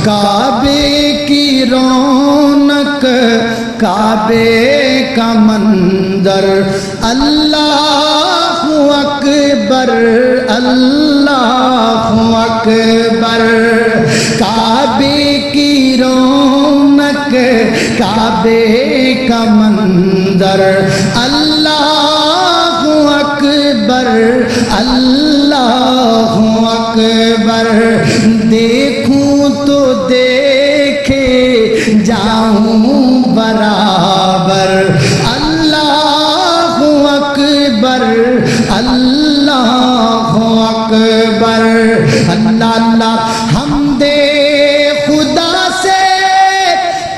کعبے کی رونق کعبے کا منظر اللہ اکبر اللہ اکبر کعبے کی رونق کعبے کا منظر اللہ اکبر اللہ اکبر دیکھوں تو دیکھے جاؤں برابر اللہ اکبر اللہ اکبر اللہ اللہ حمد خدا سے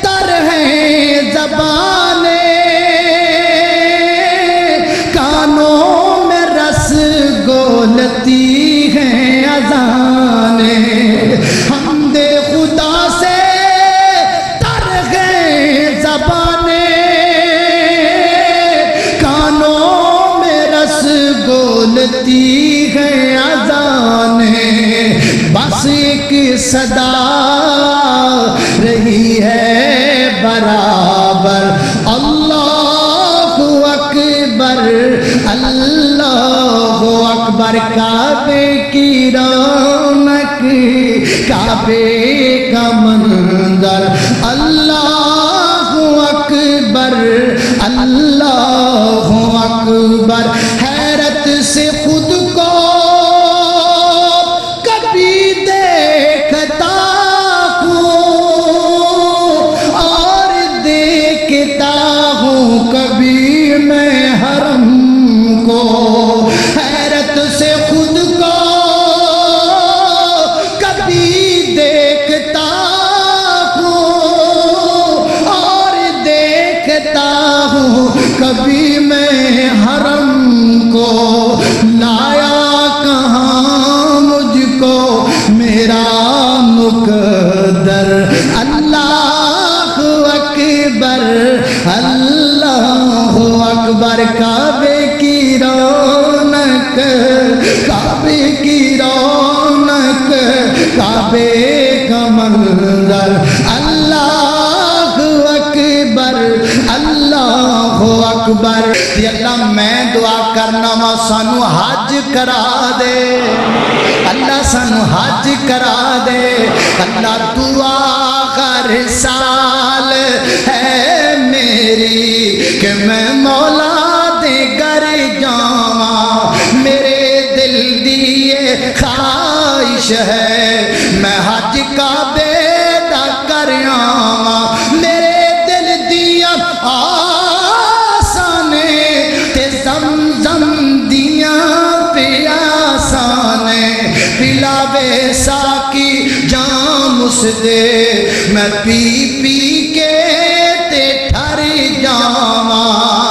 تر ہیں زبانیں کانوں میں رس گولتی ہیں اذانیں حمد خدا سے تر ہیں زبانیں کانوں میں رس گولتی ہیں اذانیں بس ایک صدا رہی ہے برابر اللہ اکبر اللہ اکبر کعبے کی رونق کعبے کا منظر اللہ اکبر اللہ اکبر حیرت سے خود کو کبھی دیکھتا ہوں اور دیکھتا ہوں کبھی میں حرم کو حیرت سے خود کو کبھی دیکھتا ہوں اور دیکھتا ہوں کبھی میں حرم کو لایا کہاں مجھ کو میرا مقدر اللہ اکبر اللہ اکبر کعبے کی رونق کعبے کی رونق کعبے کا منظر اللہ اکبر اللہ اکبر یا اللہ میں دعا کرنا وا سانو حج کرا دے اللہ سانو حج کرا دے اللہ دعا ہر سال ہے میری کہ میں مولا دے گھر جاواں میرے دل دی یہ خواہش ہے میں حج کعبے دا کر آواں میرے دل دیا آسانے تے زمزم دیا پیاسانے پلاوے ساکی جام اس دے میں پی پی کے تے ٹھر جاواں